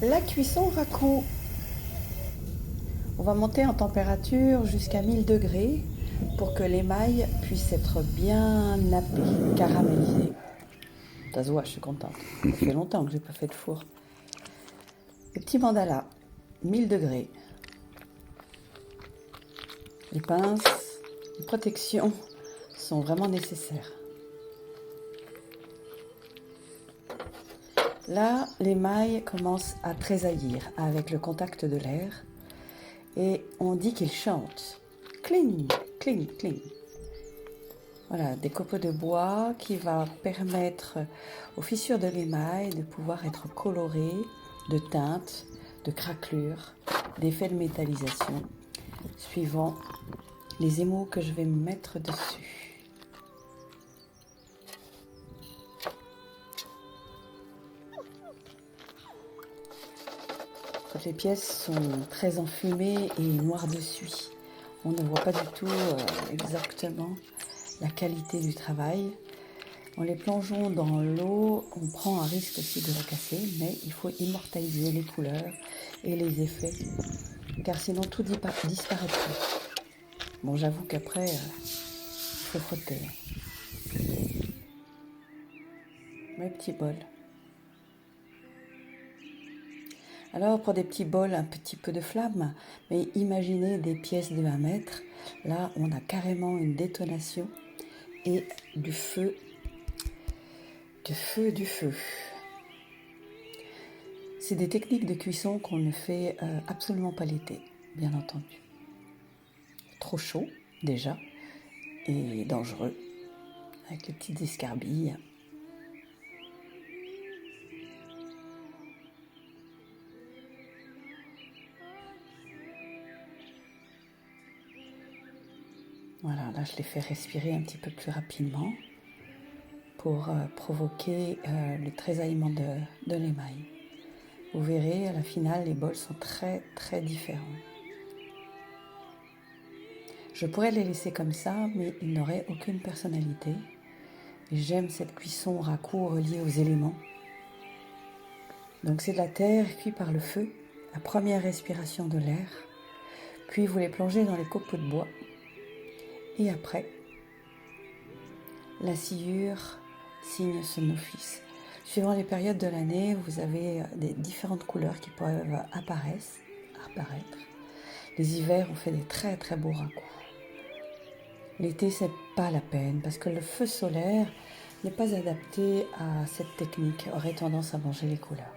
La cuisson raku. On va monter en température jusqu'à 1000 degrés pour que l'émail puisse être bien nappé, caramélisé. Ça se voit, je suis contente. Ça fait longtemps que j'ai pas fait de four. Le petit mandala, 1000 degrés. Les pinces, les protections sont vraiment nécessaires. Là, l'émail commence à tressaillir avec le contact de l'air et on dit qu'il chante. Cling, cling, cling. Voilà, des copeaux de bois qui va permettre aux fissures de l'émail de pouvoir être colorées de teintes, de craquelures, d'effets de métallisation, suivant les émaux que je vais mettre dessus. Toutes les pièces sont très enfumées et noires de suie. On ne voit pas du tout exactement la qualité du travail. En les plongeant dans l'eau, on prend un risque aussi de la casser, mais il faut immortaliser les couleurs et les effets, car sinon tout disparaîtrait. Bon, j'avoue qu'après, il faut frotter. Mes petits bols. Alors, pour des petits bols, un petit peu de flamme, mais imaginez des pièces de 1 mètre. Là, on a carrément une détonation et du feu. Du feu. C'est des techniques de cuisson qu'on ne fait absolument pas l'été, bien entendu. Trop chaud, déjà, et dangereux, avec les petites escarbilles. Voilà, là je les fais respirer un petit peu plus rapidement pour provoquer le tressaillement de l'émail. Vous verrez, à la finale, les bols sont très très différents. Je pourrais les laisser comme ça, mais ils n'auraient aucune personnalité. Et j'aime cette cuisson raku reliée aux éléments. Donc c'est de la terre cuite par le feu, la première respiration de l'air. Puis vous les plongez dans les copeaux de bois. Et après, la sciure signe son office. Suivant les périodes de l'année, vous avez des différentes couleurs qui peuvent apparaître. Les hivers, on fait des très très beaux rakus. L'été, c'est pas la peine parce que le feu solaire n'est pas adapté à cette technique, aurait tendance à manger les couleurs.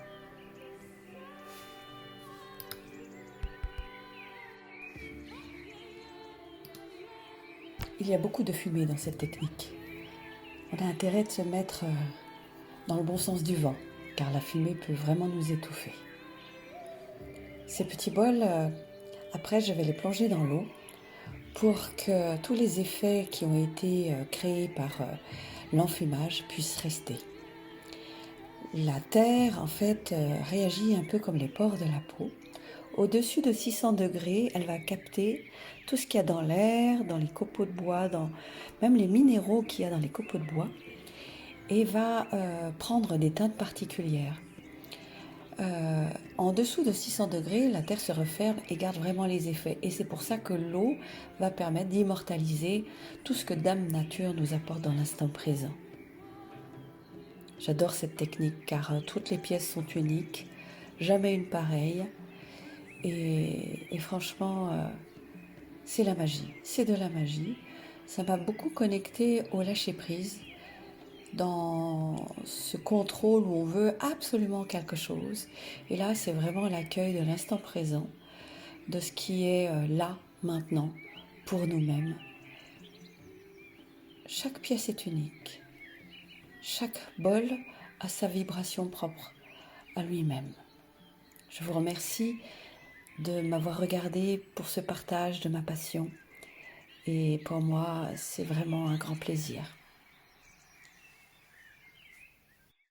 Il y a beaucoup de fumée dans cette technique. On a intérêt de se mettre dans le bon sens du vent, car la fumée peut vraiment nous étouffer. Ces petits bols, après je vais les plonger dans l'eau pour que tous les effets qui ont été créés par l'enfumage puissent rester. La terre, en fait, réagit un peu comme les pores de la peau. Au-dessus de 600 degrés, elle va capter tout ce qu'il y a dans l'air, dans les copeaux de bois, même les minéraux qu'il y a dans les copeaux de bois, et va prendre des teintes particulières. En dessous de 600 degrés, la terre se referme et garde vraiment les effets. Et c'est pour ça que l'eau va permettre d'immortaliser tout ce que Dame Nature nous apporte dans l'instant présent. J'adore cette technique car toutes les pièces sont uniques, jamais une pareille. Et franchement, c'est la magie, c'est de la magie. Ça m'a beaucoup connecté au lâcher-prise, dans ce contrôle où on veut absolument quelque chose. Et là, c'est vraiment l'accueil de l'instant présent, de ce qui est là, maintenant, pour nous-mêmes. Chaque pièce est unique. Chaque bol a sa vibration propre à lui-même. Je vous remercie de m'avoir regardé pour ce partage de ma passion. Et pour moi, c'est vraiment un grand plaisir.